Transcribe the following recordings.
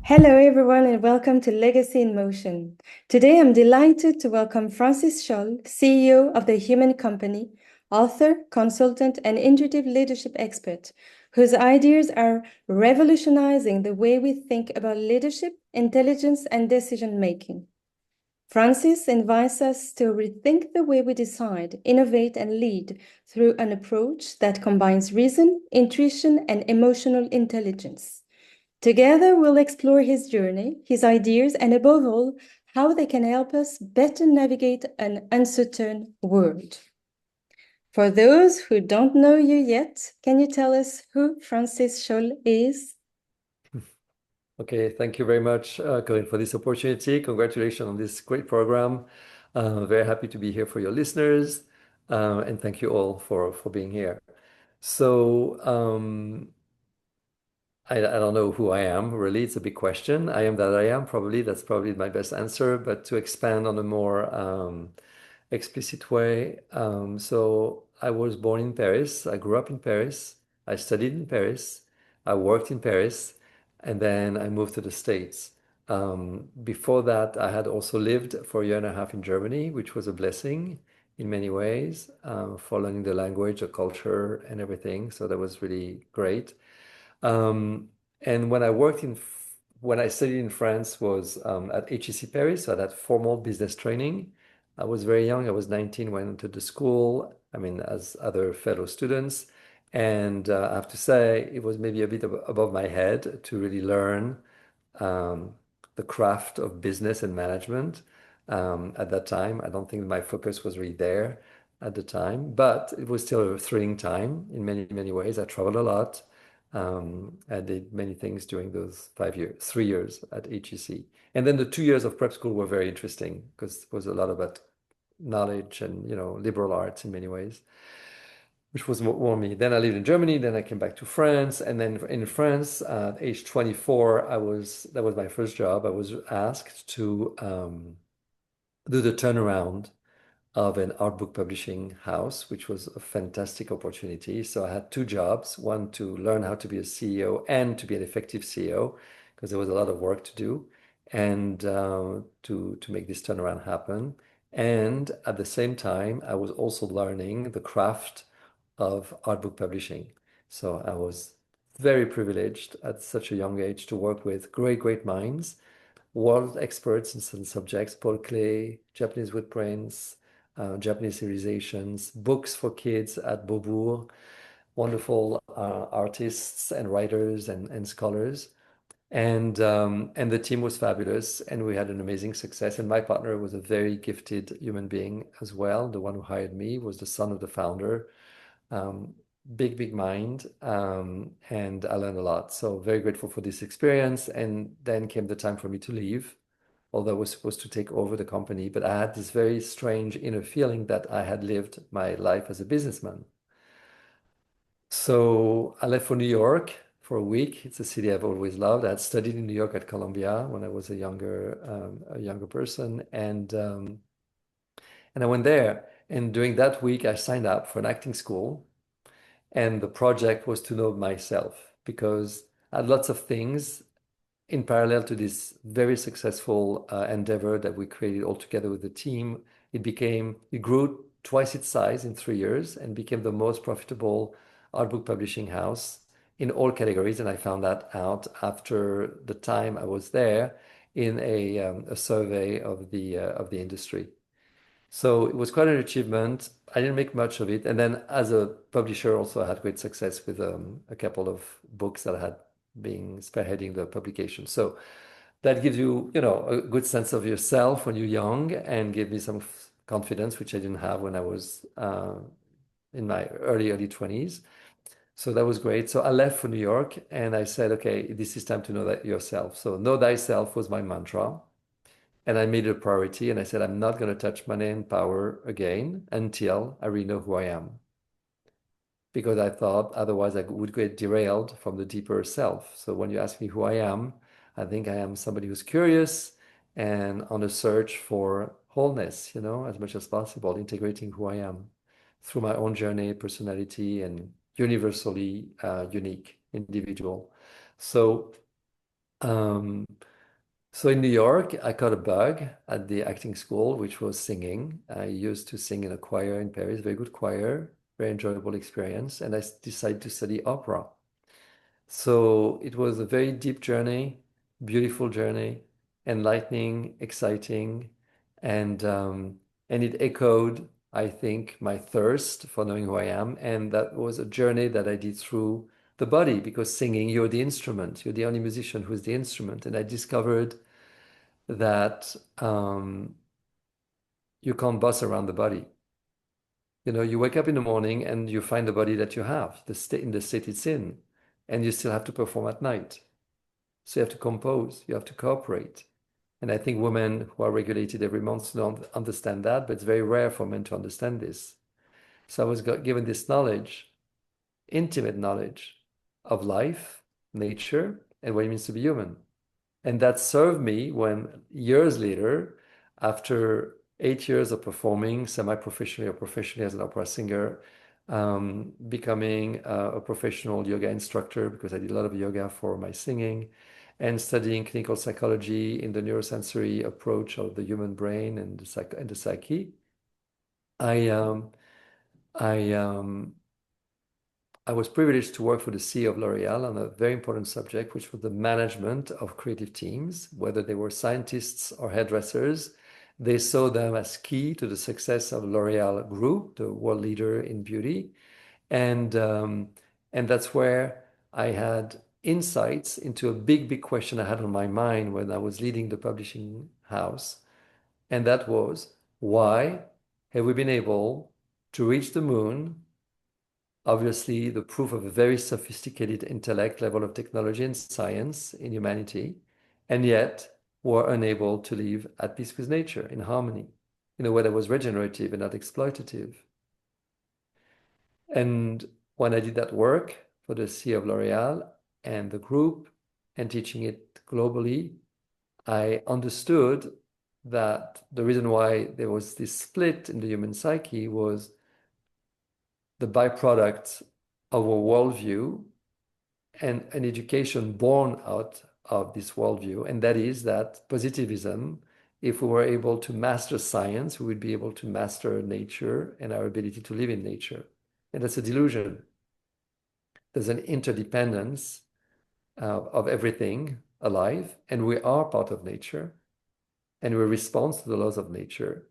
Hello, everyone, and welcome to Legacy in Motion. Today, I'm delighted to welcome Francis Cholle, CEO of The Human Company, author, consultant, and intuitive leadership expert, whose ideas are revolutionizing the way we think about leadership, intelligence, and decision making. Francis invites us to rethink the way we decide, innovate, and lead through an approach that combines reason, intuition, and emotional intelligence. Together, we'll explore his journey, his ideas, and above all, how they can help us better navigate an uncertain world. For those who don't know you yet, can you tell us who Francis Cholle is? Okay, thank you very much, Colin, for this opportunity. Congratulations on this great program. Very happy to be here for your listeners, and thank you all for being here. So, I don't know who I am, really. It's a big question. I am that I am, probably. That's probably my best answer. But to expand on a more explicit way, so I was born in Paris. I grew up in Paris. I studied in Paris. I worked in Paris. And then I moved to the States. Before that, I had also lived for a year and a half in Germany, which was a blessing in many ways, for learning the language, the culture, and everything. So that was really great. Um, and when I studied in France was at HEC Paris, so I had formal business training. I was very young. I was 19 when I entered the school. I mean, as other fellow students. And I have to say, it was maybe a bit above my head to really learn um, the craft of business and management at that time. I don't think my focus was really there at the time, but it was still a thrilling time in many, many ways. I traveled a lot. I did many things during those 5 years, 3 years at HEC. And then the 2 years of prep school were very interesting because it was a lot about knowledge and, liberal arts in many ways, which was what won me. Then I lived in Germany, then I came back to France. And then in France, at age 24, that was my first job. I was asked to do the turnaround of an art book publishing house, which was a fantastic opportunity. So I had two jobs, one to learn how to be a CEO and to be an effective CEO, because there was a lot of work to do, and to make this turnaround happen. And at the same time, I was also learning the craft of art book publishing. So I was very privileged at such a young age to work with great, great minds, world experts in certain subjects, Paul Klee, Japanese wood prints, Japanese civilizations, books for kids at Beaubourg, wonderful artists and writers and scholars. And the team was fabulous, and we had an amazing success. And my partner was a very gifted human being as well. The one who hired me was the son of the founder. Um, Big, big mind, and I learned a lot. So very grateful for this experience. And then came the time for me to leave, although I was supposed to take over the company. But I had this very strange inner feeling that I had lived my life as a businessman. So I left for New York for a week. It's a city I've always loved. I had studied in New York at Columbia when I was a younger person, and I went there. And during that week, I signed up for an acting school. And the project was to know myself because I had lots of things in parallel to this very successful endeavor that we created all together with the team. It grew twice its size in 3 years and became the most profitable art book publishing house in all categories. And I found that out after the time I was there in a survey of the industry. So it was quite an achievement. I didn't make much of it. And then as a publisher, also I had great success with a couple of books that I had been spearheading the publication. So that gives you, a good sense of yourself when you're young and gave me some confidence, which I didn't have when I was in my early 20s. So that was great. So I left for New York and I said, okay, this is time to know that yourself. So know thyself was my mantra. And I made it a priority and I said, I'm not going to touch money and power again until I really know who I am. Because I thought otherwise I would get derailed from the deeper self. So when you ask me who I am, I think I am somebody who's curious and on a search for wholeness, as much as possible, integrating who I am through my own journey, personality, and universally unique individual. So Um, so in New York, I caught a bug at the acting school, which was singing. I used to sing in a choir in Paris, very good choir, very enjoyable experience, and I decided to study opera. So it was a very deep journey, beautiful journey, enlightening, exciting, and um, and it echoed, I think, my thirst for knowing who I am. And that was a journey that I did through the body, because singing, you're the instrument, you're the only musician who's the instrument. And I discovered that you can't boss around the body. You know, you wake up in the morning and you find the body that you have, the state in the state it's in, and you still have to perform at night. So you have to compose, you have to cooperate. And I think women who are regulated every month don't understand that, but it's very rare for men to understand this. So I was given this knowledge, intimate knowledge of life, nature, and what it means to be human. And that served me when years later, after 8 years of performing semi-professionally or professionally as an opera singer, becoming a professional yoga instructor because I did a lot of yoga for my singing, and studying clinical psychology in the neurosensory approach of the human brain and the psyche. I um, I um, I was privileged to work for the CEO of L'Oréal on a very important subject, which was the management of creative teams, whether they were scientists or hairdressers. They saw them as key to the success of L'Oréal Group, the world leader in beauty. And, um, and that's where I had insights into a big question I had on my mind when I was leading the publishing house. And that was, why have we been able to reach the moon? Obviously the proof of a very sophisticated intellect, level of technology and science in humanity, and yet were unable to live at peace with nature, in harmony, in a way that was regenerative and not exploitative. And when I did that work for the CEO of L'Oréal and the group and teaching it globally, I understood that the reason why there was this split in the human psyche was the byproduct of a worldview and an education born out of this worldview. And that is that positivism, if we were able to master science, we would be able to master nature and our ability to live in nature. And that's a delusion. There's an interdependence of everything alive, and we are part of nature, and we respond to the laws of nature,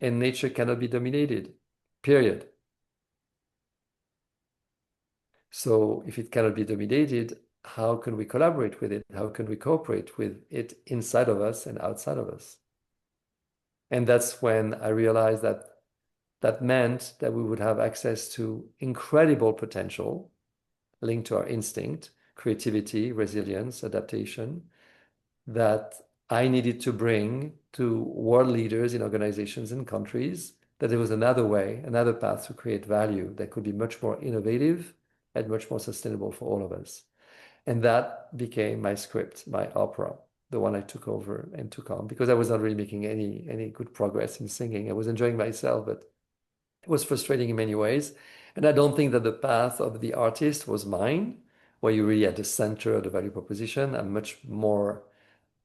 and nature cannot be dominated, period. So if it cannot be dominated, how can we collaborate with it? How can we cooperate with it inside of us and outside of us? And that's when I realized that that meant that we would have access to incredible potential linked to our instinct, creativity, resilience, adaptation, that I needed to bring to world leaders in organizations and countries, that there was another way, another path to create value that could be much more innovative and much more sustainable for all of us. And that became my script, my opera, the one I took over and took on, because I was not really making any good progress in singing. I was enjoying myself, but it was frustrating in many ways. And I don't think that the path of the artist was mine, where you're really at the center of the value proposition. I'm much more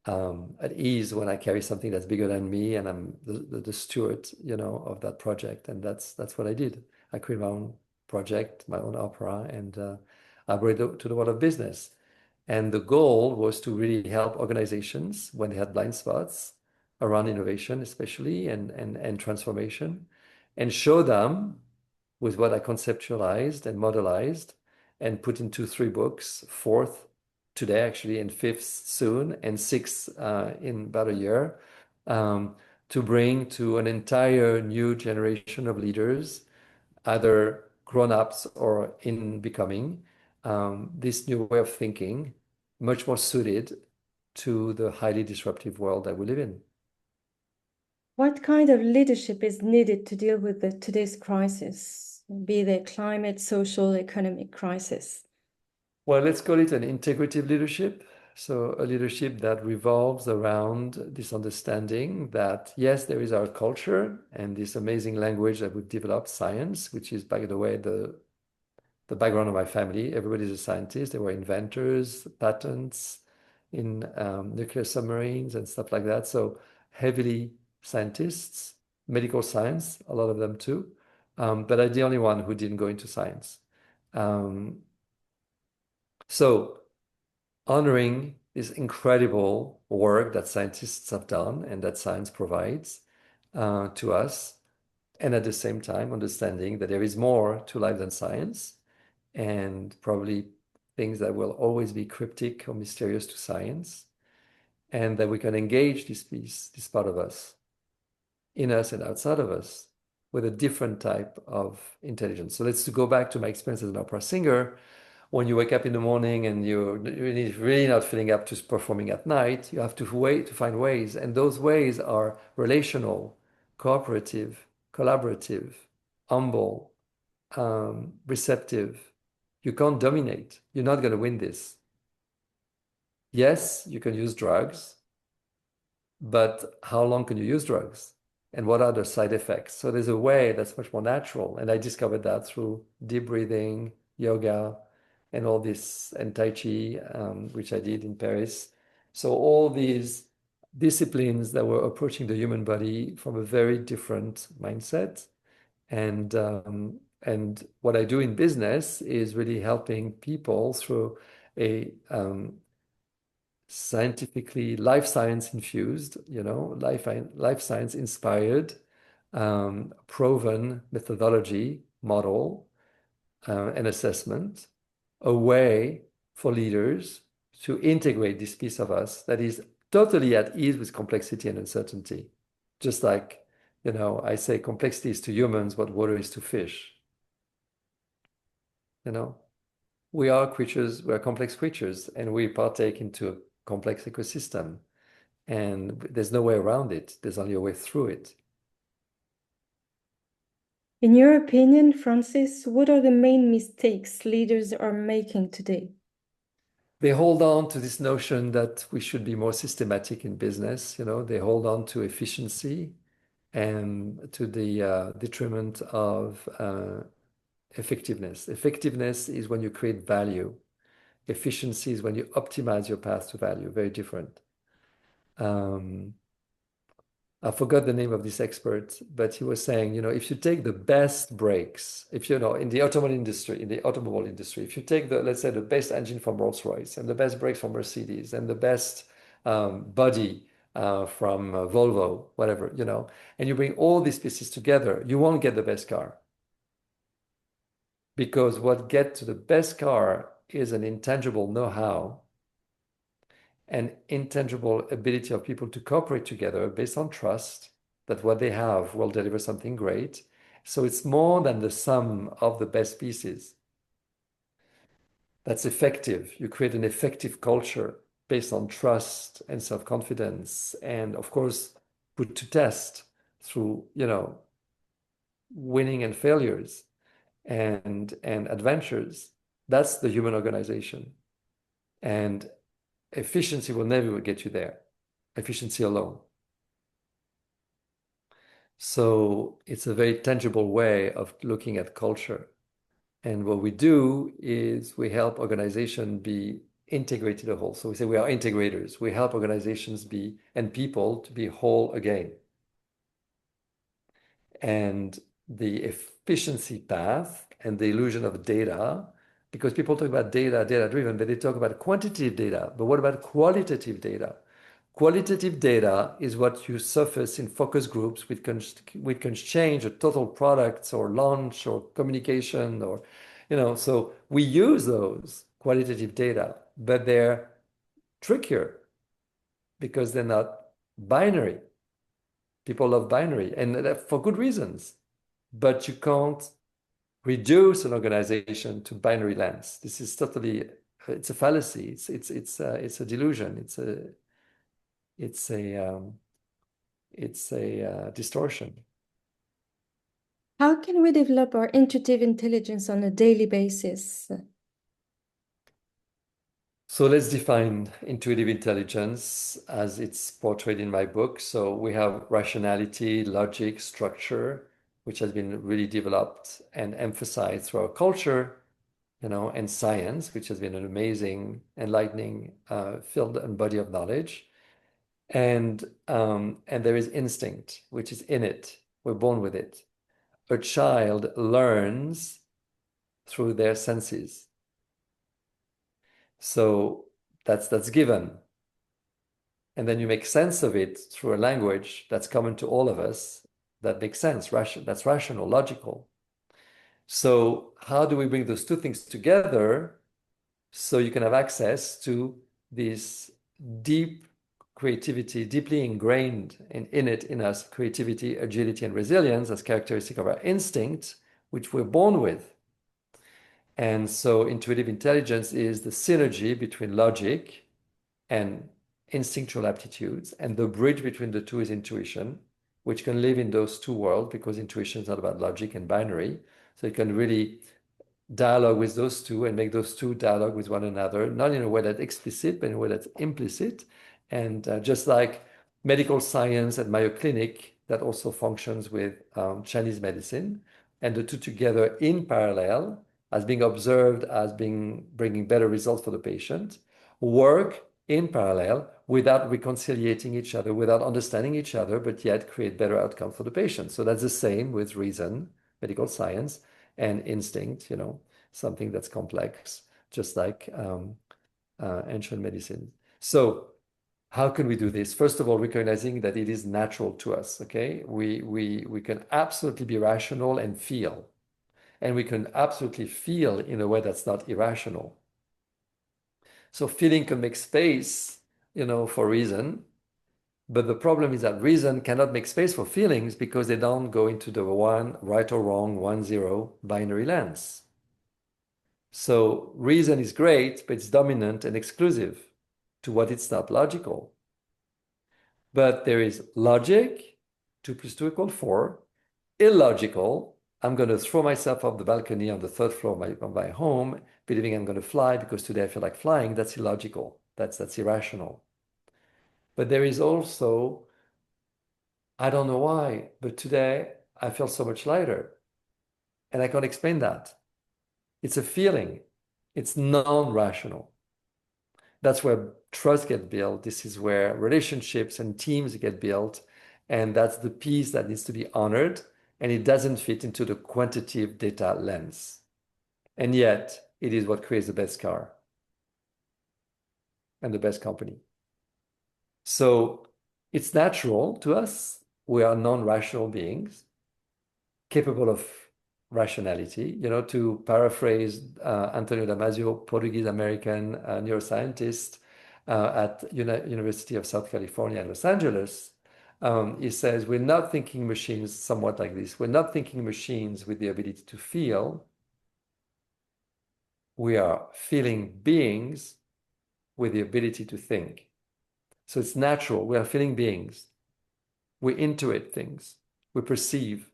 at ease when I carry something that's bigger than me and I'm the steward, of that project. And that's what I did. I created my own project, my own opera, and I brought it to the world of business. And the goal was to really help organizations when they had blind spots around innovation, especially and transformation, and show them with what I conceptualized and modelized and put into 3 books, fourth today actually, and fifth soon, and sixth in about a year, um, to bring to an entire new generation of leaders, either grown-ups or in becoming, this new way of thinking, much more suited to the highly disruptive world that we live in. What kind of leadership is needed to deal with today's crisis, be they climate, social, economic crisis? Well, let's call it an integrative leadership. So, a leadership that revolves around this understanding that, yes, there is our culture and this amazing language that we've developed, science, which is, by the way, the background of my family. Everybody's a scientist. They were inventors, patents, in nuclear submarines and stuff like that. So heavily scientists, medical science, a lot of them too. But I'm the only one who didn't go into science. Um, so honoring this incredible work that scientists have done and that science provides to us, and at the same time understanding that there is more to life than science, and probably things that will always be cryptic or mysterious to science, and that we can engage this piece, this part of us, in us and outside of us, with a different type of intelligence. So let's go back to my experience as an opera singer. When you wake up in the morning and you're really not feeling up to performing at night, you have to wait to find ways. And those ways are relational, cooperative, collaborative, humble, receptive. You can't dominate. You're not going to win this. Yes, you can use drugs, but how long can you use drugs? And what are the side effects? So there's a way that's much more natural. And I discovered that through deep breathing, yoga, and all this, and Tai Chi, which I did in Paris. So all these disciplines that were approaching the human body from a very different mindset. And what I do in business is really helping people through a scientifically life science infused, life science inspired, proven methodology, model, and assessment, a way for leaders to integrate this piece of us that is totally at ease with complexity and uncertainty. Just like, I say complexity is to humans what water is to fish. You know, we are creatures, we are complex creatures, and we partake into a complex ecosystem. And there's no way around it. There's only a way through it. In your opinion, Francis, what are the main mistakes leaders are making today? They hold on to this notion that we should be more systematic in business. They hold on to efficiency and to the detriment of effectiveness. Effectiveness is when you create value. Efficiency is when you optimize your path to value. Very different. I forgot the name of this expert, but he was saying, if you take the best brakes, if in the automobile industry, if you take let's say the best engine from Rolls-Royce and the best brakes from Mercedes and the best body from Volvo, whatever, and you bring all these pieces together, you won't get the best car. Because what gets to the best car is an intangible know-how and intangible ability of people to cooperate together based on trust that what they have will deliver something great. So it's more than the sum of the best pieces. That's effective. You create an effective culture based on trust and self-confidence, and of course, put to test through, winning and failures and adventures. That's the human organization. And efficiency will never get you there. Efficiency alone. So it's a very tangible way of looking at culture. And what we do is we help organizations be integrated a whole. So we say we are integrators. We help organizations be and people to be whole again. And the efficiency path and the illusion of data, because people talk about data, data driven, but they talk about quantitative data. But what about qualitative data? Qualitative data is what you surface in focus groups, which can change a total product or launch or communication or, so we use those qualitative data, but they're trickier because they're not binary. People love binary and for good reasons, but you can't reduce an organization to binary lens. This is totally, it's a fallacy. It's a delusion. It's a distortion. How can we develop our intuitive intelligence on a daily basis? So let's define intuitive intelligence as it's portrayed in my book. So we have rationality, logic, structure, which has been really developed and emphasized through our culture. and science, which has been an amazing, enlightening field and body of knowledge. And there is instinct, which is innate. We're born with it. A child learns through their senses. So that's given. And then you make sense of it through a language that's common to all of us that makes sense, that's rational, logical. So how do we bring those two things together so you can have access to this deep creativity, deeply ingrained and innate in us, creativity, agility, and resilience as characteristic of our instinct, which we're born with. And so intuitive intelligence is the synergy between logic and instinctual aptitudes. And the bridge between the two is intuition, which can live in those two worlds because intuition is not about logic and binary. So it can really dialogue with those two and make those two dialogue with one another, not in a way that's explicit, but in a way that's implicit. And just like medical science at Mayo Clinic, that also functions with Chinese medicine, and the two together in parallel as being observed as being bringing better results for the patient, work in parallel without reconciliating each other, without understanding each other, but yet create better outcome for the patient. So that's the same with reason, medical science, and instinct, something that's complex, just like ancient medicine. So how can we do this? First of all, recognizing that it is natural to us, okay? We can absolutely be rational and feel. And we can absolutely feel in a way that's not irrational. So feeling can make space, for reason. But the problem is that reason cannot make space for feelings because they don't go into the one, right or wrong, 1-0 binary lens. So reason is great, but it's dominant and exclusive to what it's not logical. But there is logic, 2 + 2 = 4, illogical. I'm going to throw myself off the balcony on the third floor of my home, believing I'm going to fly because today I feel like flying. That's illogical. That's irrational. But there is also, I don't know why, but today I feel so much lighter. And I can't explain that. It's a feeling. It's non-rational. That's where trust gets built. This is where relationships and teams get built. And that's the piece that needs to be honored. And it doesn't fit into the quantitative data lens. And yet, it is what creates the best car and the best company. So it's natural to us. We are non-rational beings capable of rationality. To paraphrase Antonio Damasio, Portuguese-American neuroscientist at University of South California in Los Angeles, he says, we're not thinking machines somewhat like this. We're not thinking machines with the ability to feel. We are feeling beings with the ability to think. So it's natural. We are feeling beings. We intuit things. We perceive.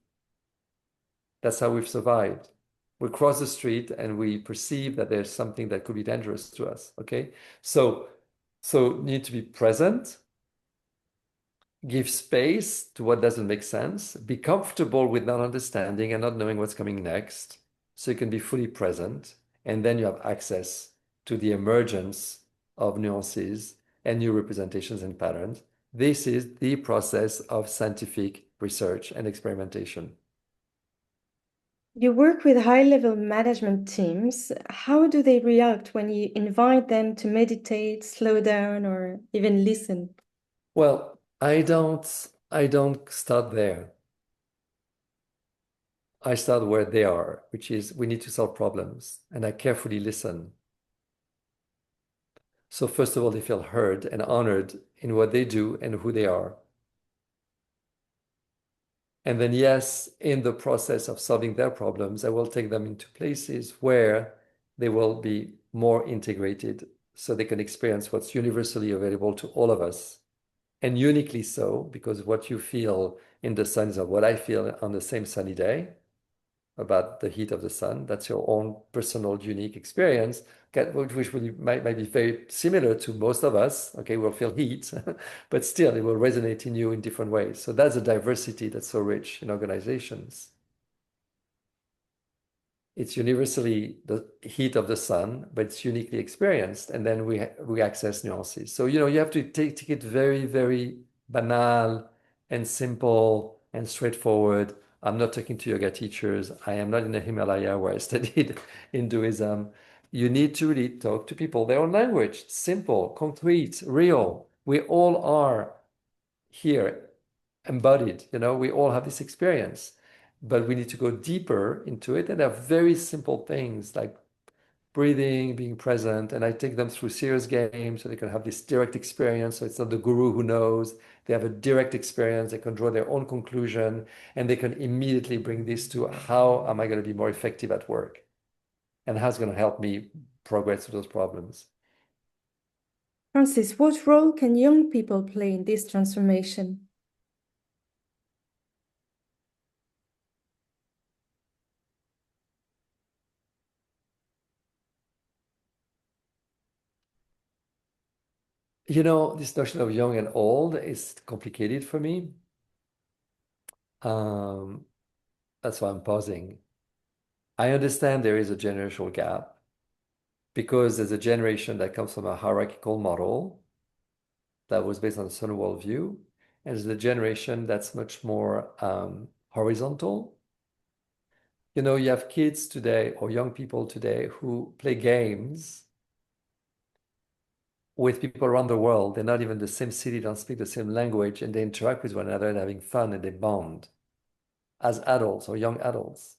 That's how we've survived. We cross the street and we perceive that there's something that could be dangerous to us. Okay. So you need to be present, give space to what doesn't make sense, be comfortable with not understanding and not knowing what's coming next. So you can be fully present. And then you have access to the emergence of nuances and new representations and patterns. This is the process of scientific research and experimentation. You work with high-level management teams. How do they react when you invite them to meditate, slow down, or even listen? Well, I don't start there. I start where they are, which is we need to solve problems, and I carefully listen. So first of all, they feel heard and honored in what they do and who they are. And then, yes, in the process of solving their problems, I will take them into places where they will be more integrated so they can experience what's universally available to all of us. And uniquely so, because what you feel in the sun is what I feel on the same sunny day about the heat of the sun. That's your own personal, unique experience, which might be very similar to most of us. Okay, we'll feel heat, but still it will resonate in you in different ways. So that's a diversity that's so rich in organizations. It's universally the heat of the sun, but it's uniquely experienced. And then we access nuances. So, you have to take it very, very banal and simple and straightforward. I'm not talking to yoga teachers. I am not in the Himalaya where I studied Hinduism. You need to really talk to people, their own language, simple, concrete, real. We all are here embodied, we all have this experience, but we need to go deeper into it. And there are very simple things like breathing, being present, and I take them through serious games so they can have this direct experience. So it's not the guru who knows, they have a direct experience, they can draw their own conclusion, and they can immediately bring this to how am I going to be more effective at work and how's going to help me progress through those problems. Francis, what role can young people play in this transformation? This notion of young and old is complicated for me. Um, that's why I'm pausing. I understand there is a generational gap because there's a generation that comes from a hierarchical model that was based on a certain worldview, and there's a generation that's much more horizontal. You have kids today or young people today who play games with people around the world. They're not even the same city, don't speak the same language, and they interact with one another and having fun and they bond as adults or young adults,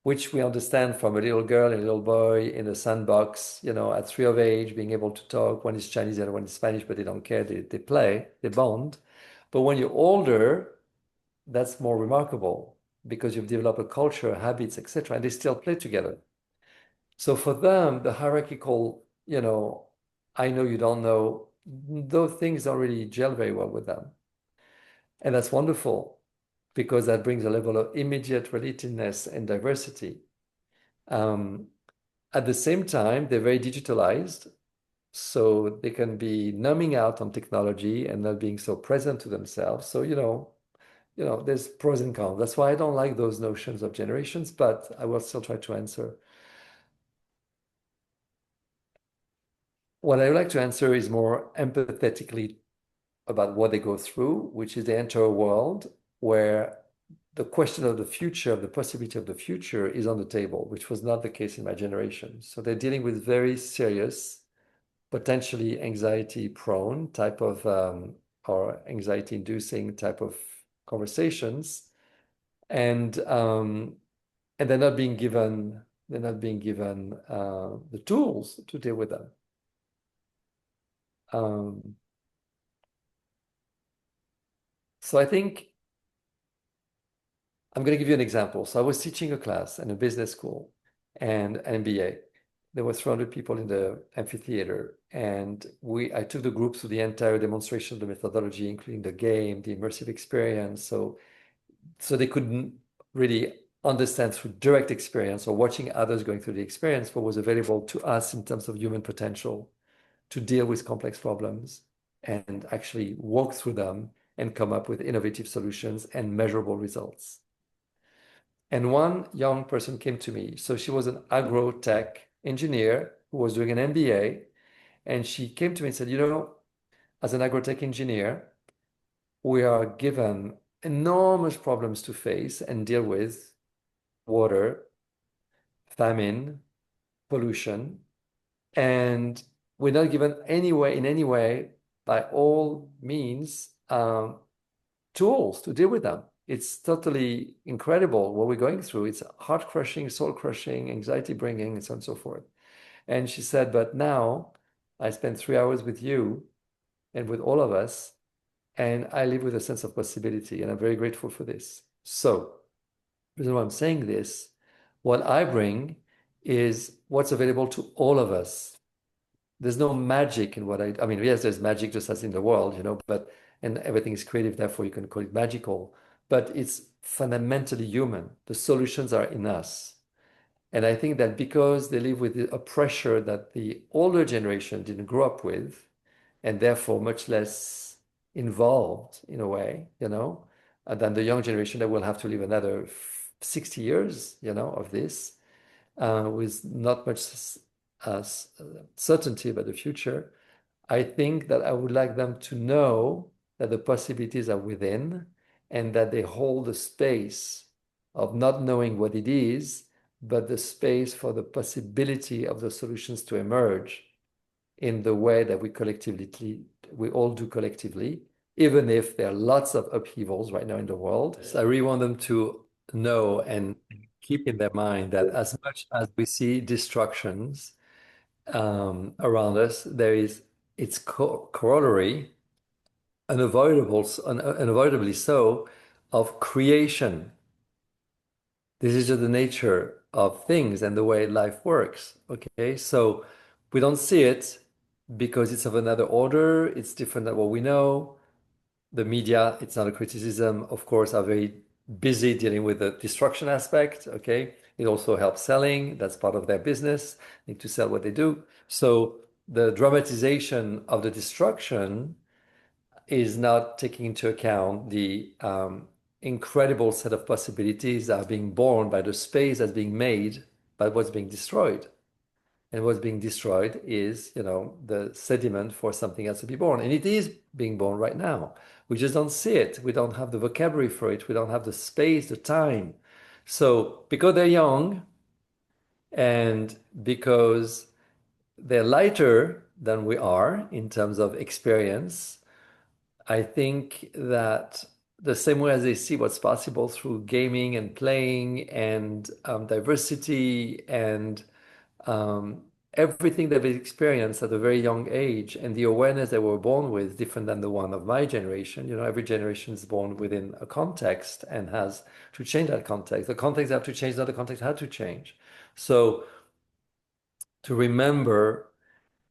which we understand from a little girl and a little boy in a sandbox, at 3 of age, being able to talk. One is Chinese, the other one is Spanish, but they don't care. They play, they bond. But when you're older, that's more remarkable because you've developed a culture, habits, etc., and they still play together. So for them, the hierarchical, I know you don't know, those things don't really gel very well with them. And that's wonderful because that brings a level of immediate relatedness and diversity. Um, at the same time, they're very digitalized, so they can be numbing out on technology and not being so present to themselves. So, there's pros and cons. That's why I don't like those notions of generations, but I will still try to answer. What I would like to answer is more empathetically about what they go through, which is they enter a world where the question of the future, of the possibility of the future is on the table, which was not the case in my generation. So they're dealing with very serious, potentially anxiety prone type of, or anxiety inducing type of conversations. And they're not being given the tools to deal with them. Um, so I think I'm going to give you an example. So I was teaching a class in a business school and an MBA. There were 300 people in the amphitheater, and I took the group through the entire demonstration of the methodology, including the game, the immersive experience. So they couldn't really understand through direct experience or watching others going through the experience what was available to us in terms of human potential to deal with complex problems and actually walk through them and come up with innovative solutions and measurable results. And one young person came to me. So she was an agro-tech engineer who was doing an MBA. And she came to me and said, as an agro-tech engineer, we are given enormous problems to face and deal with: water, famine, pollution. And we're not given in any way, by all means, tools to deal with them. It's totally incredible what we're going through. It's heart crushing, soul crushing, anxiety bringing, and so on and so forth. And she said, but now I spend 3 hours with you and with all of us, and I live with a sense of possibility, and I'm very grateful for this. So, the reason why I'm saying this, what I bring is what's available to all of us. There's no magic in what I mean, yes, there's magic just as in the world, but and everything is creative, therefore you can call it magical, but it's fundamentally human. The solutions are in us. And I think that because they live with a pressure that the older generation didn't grow up with, and therefore much less involved in a way, than the young generation that will have to live another 60 years, of this. with not much certainty about the future, I think that I would like them to know that the possibilities are within and that they hold the space of not knowing what it is, but the space for the possibility of the solutions to emerge in the way that we all do collectively, even if there are lots of upheavals right now in the world. So I really want them to know and keep in their mind that as much as we see destructions around us, there is its corollary, unavoidably so, of creation. This is just the nature of things and the way life works. Okay, so we don't see it because it's of another order, it's different than what we know. The media, it's not a criticism, of course, are very busy dealing with the destruction aspect. Okay, it also helps selling, that's part of their business, need to sell what they do. So the dramatization of the destruction is not taking into account the incredible set of possibilities that are being born by the space that's being made by what's being destroyed. And what's being destroyed is, the sediment for something else to be born. And it is being born right now. We just don't see it. We don't have the vocabulary for it. We don't have the space, the time. So because they're young and because they're lighter than we are in terms of experience, I think that the same way as they see what's possible through gaming and playing and diversity and um, everything that they experienced at a very young age and the awareness they were born with, different than the one of my generation. Every generation is born within a context and has to change that context. The context have to change, not the context had to change. So to remember,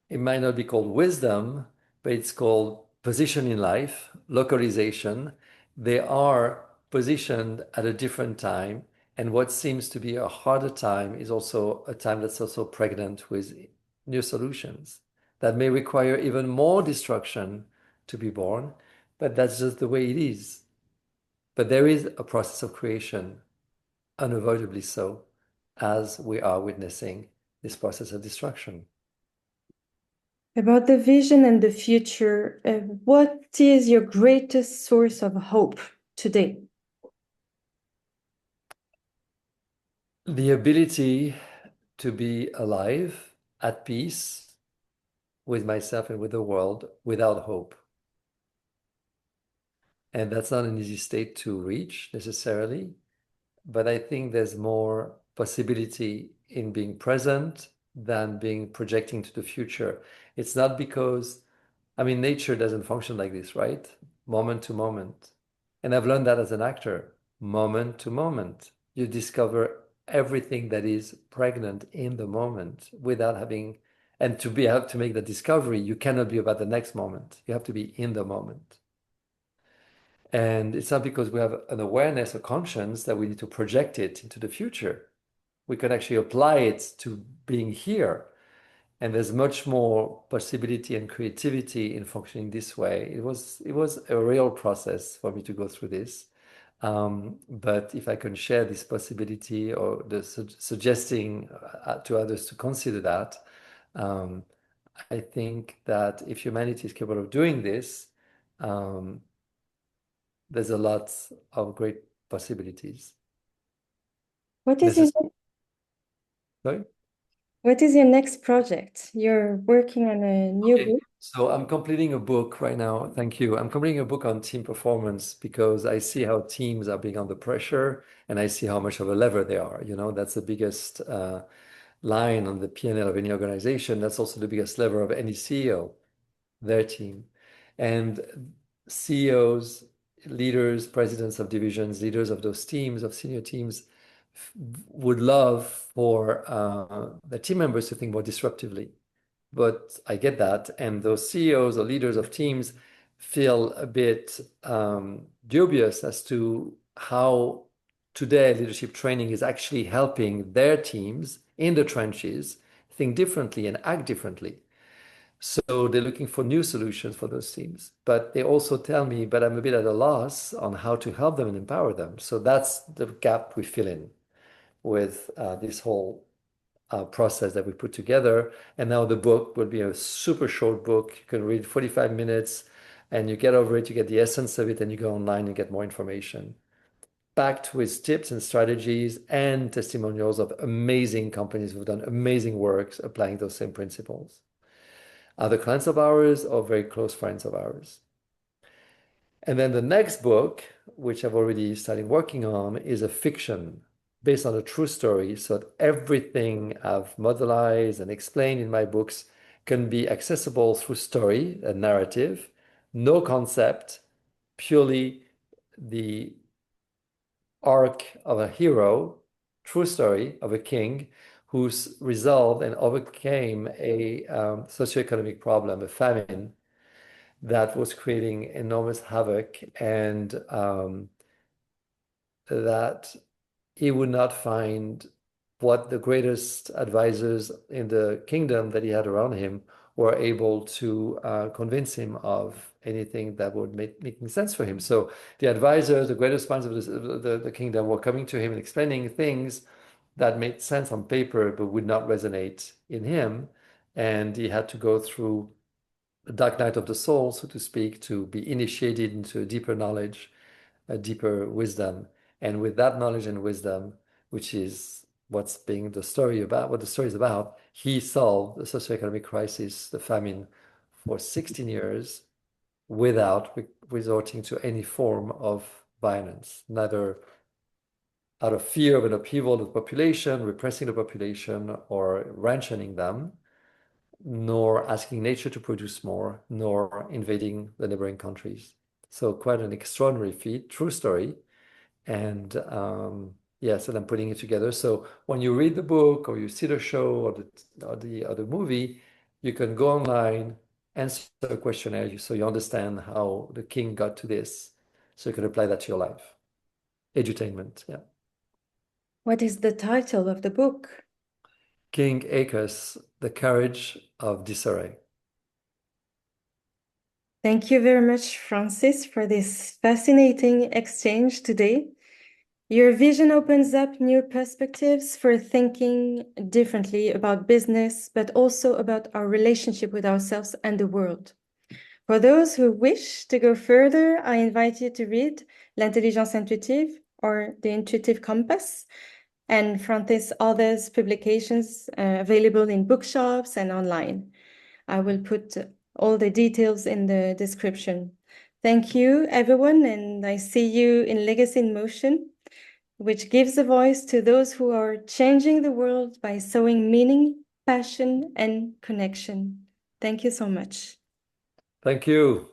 it might not be called wisdom, but it's called position in life, localization. They are positioned at a different time. And what seems to be a harder time is also a time that's also pregnant with new solutions that may require even more destruction to be born. But that's just the way it is. But there is a process of creation, unavoidably so, as we are witnessing this process of destruction. About the vision and the future, what is your greatest source of hope today? The ability to be alive, at peace with myself and with the world without hope. And that's not an easy state to reach necessarily, but I think there's more possibility in being present than being projecting to the future. It's not because, nature doesn't function like this, right? Moment to moment. And I've learned that as an actor, moment to moment. You discover everything that is pregnant in the moment without having, and have to make the discovery, you cannot be about the next moment. You have to be in the moment. And it's not because we have an awareness, a conscience, that we need to project it into the future. We can actually apply it to being here. And there's much more possibility and creativity in functioning this way. It was a real process for me to go through this. But if I can share this possibility or suggesting to others to consider that, um, I think that if humanity is capable of doing this, um, there's a lot of great possibilities. What is your, Necess- Sorry? what is your next project? You're working on a new Okay. book. So I'm completing a book right now. Thank you. I'm completing a book on team performance because I see how teams are being under pressure and I see how much of a lever they are. That's the biggest line on the P&L of any organization. That's also the biggest lever of any CEO, their team. And CEOs, leaders, presidents of divisions, leaders of those teams, of senior teams, would love for the team members to think more disruptively. But I get that. And those CEOs or leaders of teams feel a bit dubious as to how today leadership training is actually helping their teams in the trenches think differently and act differently. So they're looking for new solutions for those teams. But they also tell me, but I'm a bit at a loss on how to help them and empower them. So that's the gap we fill in with this whole process that we put together. And now the book will be a super short book. You can read 45 minutes and you get over it, you get the essence of it, and you go online and get more information. Packed with tips and strategies and testimonials of amazing companies who've done amazing works applying those same principles. Other clients of ours or very close friends of ours. And then the next book, which I've already started working on, is a fiction based on a true story. So that everything I've modelized and explained in my books can be accessible through story, a narrative, no concept, purely the arc of a hero, true story of a king who's resolved and overcame a socioeconomic problem, a famine that was creating enormous havoc, and that he would not find what the greatest advisors in the kingdom that he had around him were able to convince him of anything that would making sense for him. So the advisors, the greatest minds of the kingdom were coming to him and explaining things that made sense on paper but would not resonate in him. And he had to go through the dark night of the soul, so to speak, to be initiated into a deeper knowledge, a deeper wisdom. And with that knowledge and wisdom, which is what's being the story about, what the story is about, he solved the socioeconomic crisis, the famine, for 16 years without resorting to any form of violence, neither out of fear of an upheaval of the population, repressing the population, or rationing them, nor asking nature to produce more, nor invading the neighboring countries. So quite an extraordinary feat, true story. And yes, and I'm putting it together. So when you read the book or you see the show or the movie, you can go online, answer a questionnaire so you understand how the king got to this. So you can apply that to your life. Edutainment, yeah. What is the title of the book? King Acus, The Courage of Disarray. Thank you very much, Francis, for this fascinating exchange today. Your vision opens up new perspectives for thinking differently about business, but also about our relationship with ourselves and the world. For those who wish to go further, I invite you to read L'intelligence intuitive or The Intuitive Compass and Francis' others publications available in bookshops and online. I will put all the details in the description. Thank you, everyone, and I see you in Legacy in Motion, which gives a voice to those who are changing the world by sowing meaning, passion, and connection. Thank you so much. Thank you.